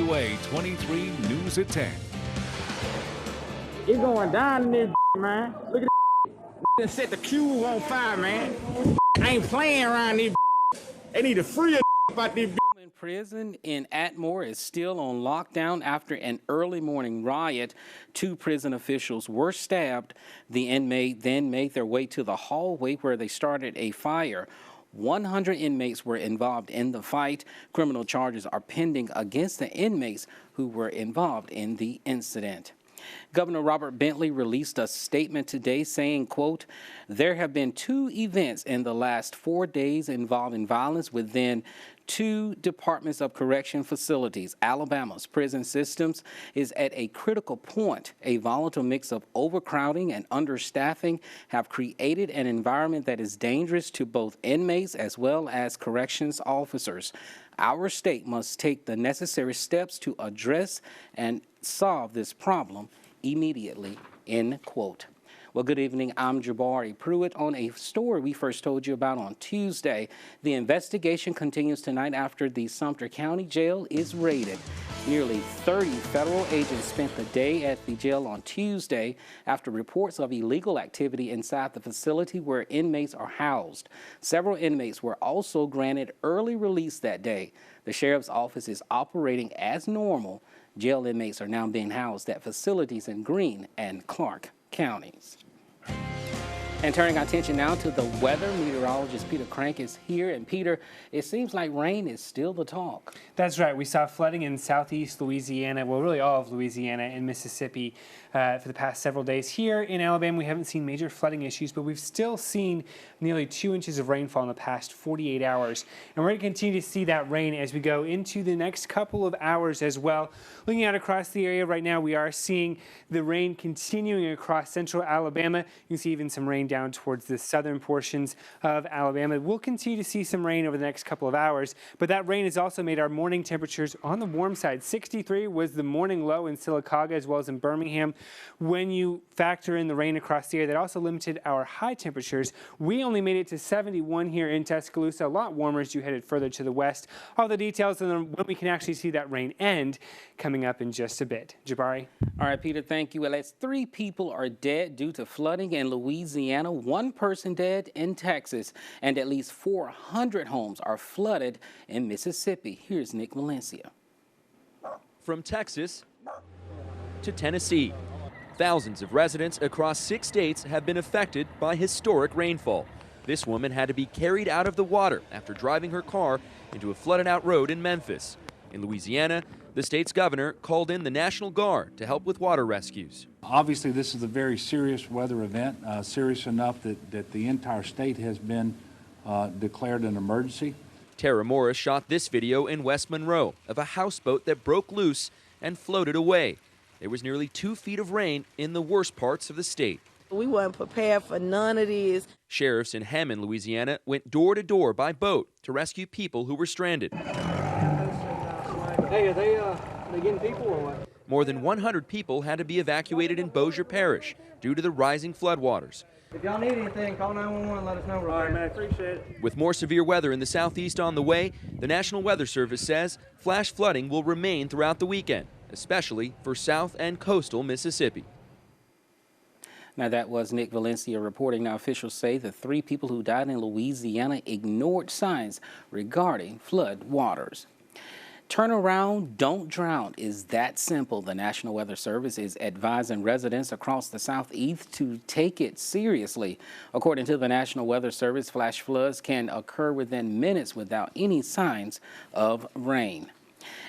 WVUA 23 News at 10. It's going down in this, man. Look at this. Set the cube on fire, man. I ain't playing around this. They need to free about this. Prison in Atmore is still on lockdown after an early morning riot. 2 prison officials were stabbed. The inmate then made their way to the hallway where they started a fire. 100 inmates were involved in the fight. Criminal charges are pending against the inmates who were involved in the incident. Governor Robert Bentley released a statement today saying, quote, "There have been 2 events in the last 4 days involving violence within 2 departments of correction facilities. Alabama's prison systems is at a critical point. A volatile mix of overcrowding and understaffing have created an environment that is dangerous to both inmates as well as corrections officers. Our state must take the necessary steps to address and solve this problem immediately," end quote. Well, good evening. I'm Jabari Pruitt on a story we first told you about on Tuesday. The investigation continues tonight after the Sumter County Jail is raided. Nearly 30 federal agents spent the day at the jail on Tuesday after reports of illegal activity inside the facility where inmates are housed. Several inmates were also granted early release that day. The sheriff's office is operating as normal. Jail inmates are now being housed at facilities in Greene and Clark counties. And turning our attention now to the weather, meteorologist Peter Crank is here. And Peter, it seems like rain is still the talk. That's right. We saw flooding in southeast Louisiana, well, really all of Louisiana and Mississippi for the past several days. Here in Alabama, we haven't seen major flooding issues, but we've still seen nearly 2 inches of rainfall in the past 48 hours. And we're going to continue to see that rain as we go into the next couple of hours as well. Looking out across the area right now, we are seeing the rain continuing across central Alabama. You can see even some rain down towards the southern portions of Alabama. We'll continue to see some rain over the next couple of hours, but that rain has also made our morning temperatures on the warm side. 63 was the morning low in Sylacauga as well as in Birmingham. When you factor in the rain across the area, that also limited our high temperatures. We only made it to 71 here in Tuscaloosa, a lot warmer as you headed further to the west. All the details on when we can actually see that rain end coming up in just a bit. Jabari? All right, Peter, thank you. Well, that's 3 people are dead due to flooding in Louisiana, 1 person dead in Texas, and at least 400 homes are flooded in Mississippi. Here's Nick Valencia. From Texas to Tennessee, thousands of residents across 6 states have been affected by historic rainfall. This woman had to be carried out of the water after driving her car into a flooded-out road in Memphis. In Louisiana, the state's governor called in the National Guard to help with water rescues. Obviously, this is a very serious weather event, serious enough that the entire state has been declared an emergency. Tara Morris shot this video in West Monroe of a houseboat that broke loose and floated away. There was nearly 2 feet of rain in the worst parts of the state. We weren't prepared for none of this. Sheriffs in Hammond, Louisiana, went door to door by boat to rescue people who were stranded. Hey, are they getting people or what? More than 100 people had to be evacuated in Bossier Parish due to the rising floodwaters. If y'all need anything, call 911 and let us know. All right, man, I appreciate it. With more severe weather in the southeast on the way, the National Weather Service says flash flooding will remain throughout the weekend, especially for south and coastal Mississippi. Now, that was Nick Valencia reporting. Now, officials say the 3 people who died in Louisiana ignored signs regarding flood waters. Turn around, don't drown is that simple. The National Weather Service is advising residents across the southeast to take it seriously. According to the National Weather Service, flash floods can occur within minutes without any signs of rain.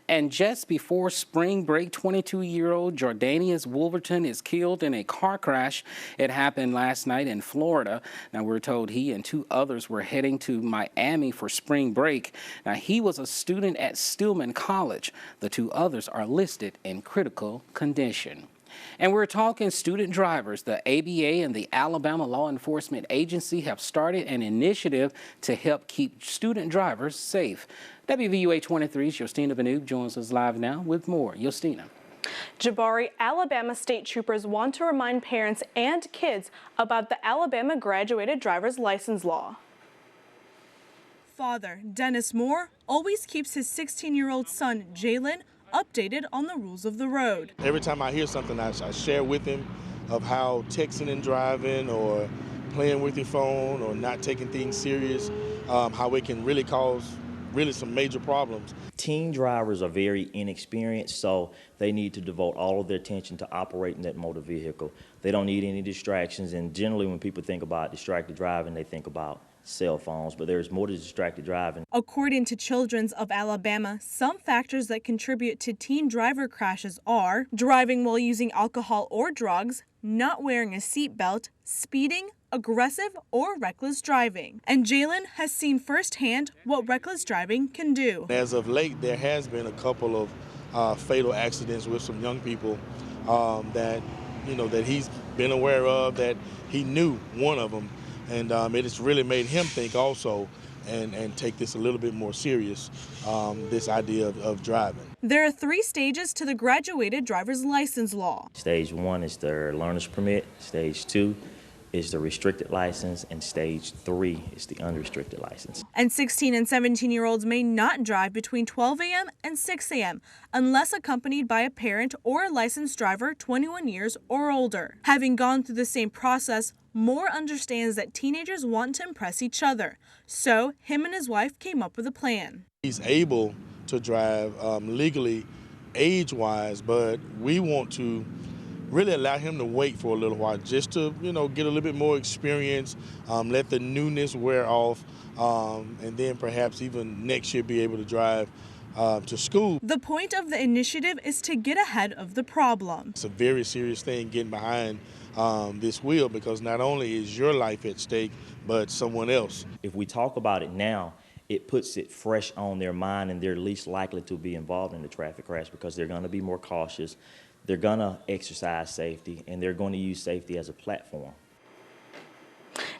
And just before spring break, 22-year-old Jordanius Wolverton is killed in a car crash. It happened last night in Florida. Now, we're told he and 2 others were heading to Miami for spring break. Now, he was a student at Stillman College. The 2 others are listed in critical condition. And we're talking student drivers. The ABA and the Alabama Law Enforcement Agency have started an initiative to help keep student drivers safe. WVUA 23's Yostina Benoub joins us live now with more. Yostina. Jabari, Alabama state troopers want to remind parents and kids about the Alabama graduated driver's license law. Father Dennis Moore always keeps his 16-year-old son, Jalen, updated on the rules of the road. Every time I hear something, I share with him of how texting and driving or playing with your phone or not taking things serious, how it can really cause some major problems. Teen drivers are very inexperienced, so they need to devote all of their attention to operating that motor vehicle. They don't need any distractions, and generally when people think about distracted driving, they think about cell phones, but there's more to distracted driving. According to Children's of Alabama, some factors that contribute to teen driver crashes are driving while using alcohol or drugs, not wearing a seatbelt, speeding, aggressive or reckless driving. And Jalen has seen firsthand what reckless driving can do. As of late, there has been a couple of fatal accidents with some young people that he's been aware of, that he knew one of them. And it has really made him think also and take this a little bit more serious, this idea of driving. There are 3 stages to the graduated driver's license law. Stage 1 is the learner's permit, stage 2 is the restricted license, and stage 3 is the unrestricted license. And 16 and 17-year-olds may not drive between 12 a.m. and 6 a.m. unless accompanied by a parent or a licensed driver 21 years or older. Having gone through the same process, Moore understands that teenagers want to impress each other, so him and his wife came up with a plan. He's able to drive legally, age-wise, but we want to really allow him to wait for a little while just to, get a little bit more experience, let the newness wear off, and then perhaps even next year be able to drive to school. The point of the initiative is to get ahead of the problem. It's a very serious thing getting behind this wheel, because not only is your life at stake, but someone else. If we talk about it now, it puts it fresh on their mind, and they're least likely to be involved in the traffic crash because they're going to be more cautious, they're going to exercise safety, and they're going to use safety as a platform.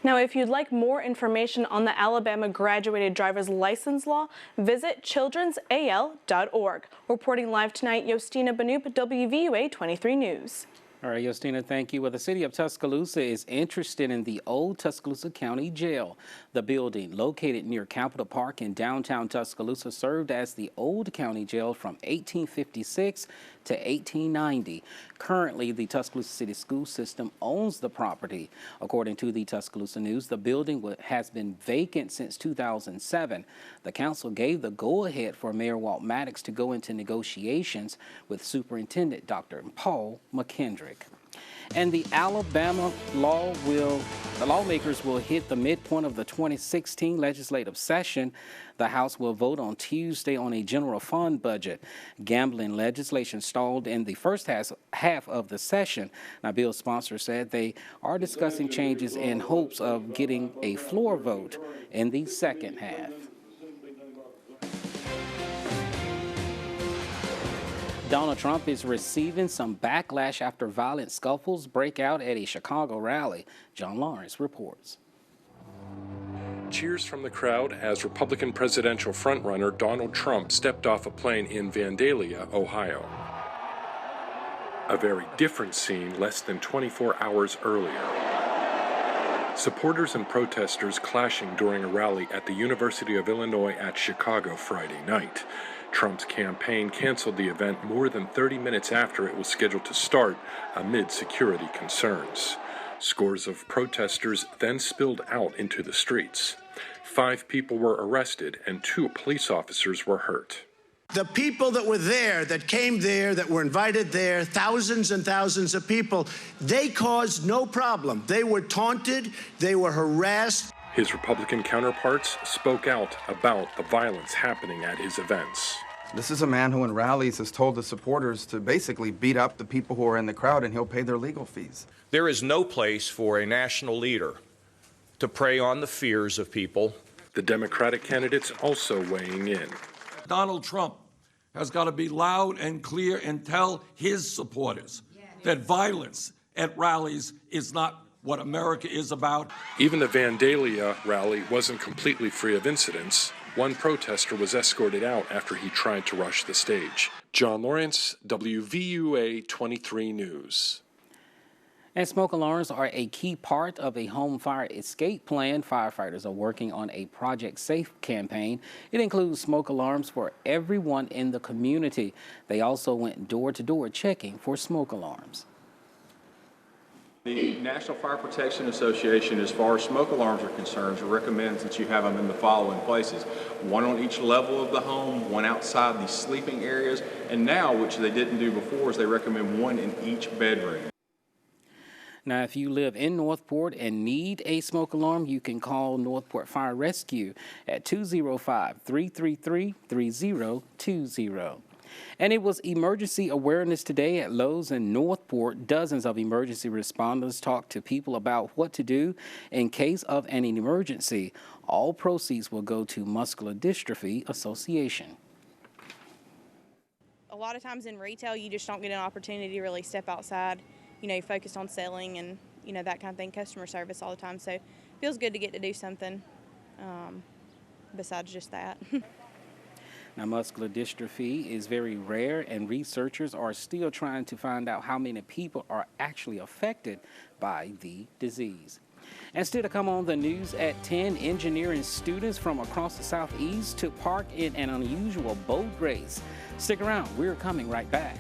Now, if you'd like more information on the Alabama graduated driver's license law, visit childrensal.org. Reporting live tonight, Yostina Banoop, WVUA 23 News. All right, Justina, thank you. Well, the city of Tuscaloosa is interested in the old Tuscaloosa County Jail. The building, located near Capitol Park in downtown Tuscaloosa, served as the old county jail from 1856 to 1890. Currently, the Tuscaloosa City School System owns the property. According to the Tuscaloosa News, the building has been vacant since 2007. The council gave the go-ahead for Mayor Walt Maddox to go into negotiations with Superintendent Dr. Paul McKendrick. And the Alabama lawmakers will hit the midpoint of the 2016 legislative session. The House will vote on Tuesday on a general fund budget. Gambling legislation stalled in the first half of the session. Now, bill sponsors said they are discussing changes in hopes of getting a floor vote in the second half. Donald Trump is receiving some backlash after violent scuffles break out at a Chicago rally. John Lawrence reports. Cheers from the crowd as Republican presidential frontrunner Donald Trump stepped off a plane in Vandalia, Ohio. A very different scene less than 24 hours earlier. Supporters and protesters clashing during a rally at the University of Illinois at Chicago Friday night. Trump's campaign canceled the event more than 30 minutes after it was scheduled to start amid security concerns. Scores of protesters then spilled out into the streets. 5 people were arrested and 2 police officers were hurt. The people that were there, that came there, that were invited there, thousands and thousands of people, they caused no problem. They were taunted, they were harassed. His Republican counterparts spoke out about the violence happening at his events. This is a man who in rallies has told the supporters to basically beat up the people who are in the crowd, and he'll pay their legal fees. There is no place for a national leader to prey on the fears of people. The Democratic candidates also weighing in. Donald Trump has got to be loud and clear and tell his supporters that violence at rallies is not what America is about. Even the Vandalia rally wasn't completely free of incidents. One protester was escorted out after he tried to rush the stage. John Lawrence, WVUA 23 News. And smoke alarms are a key part of a home fire escape plan. Firefighters are working on a Project Safe campaign. It includes smoke alarms for everyone in the community. They also went door to door checking for smoke alarms. The National Fire Protection Association, as far as smoke alarms are concerned, recommends that you have them in the following places. One on each level of the home, one outside the sleeping areas, and now, which they didn't do before, is they recommend one in each bedroom. Now, if you live in Northport and need a smoke alarm, you can call Northport Fire Rescue at 205-333-3020. And it was Emergency Awareness Today at Lowe's in Northport. Dozens of emergency responders talked to people about what to do in case of an emergency. All proceeds will go to Muscular Dystrophy Association. A lot of times in retail, you just don't get an opportunity to really step outside. You know, you're focused on selling and, you know, that kind of thing, customer service all the time. So it feels good to get to do something besides just that. Now, muscular dystrophy is very rare, and researchers are still trying to find out how many people are actually affected by the disease. And still to come on the news at 10, engineering students from across the Southeast took part in an unusual boat race. Stick around, we're coming right back.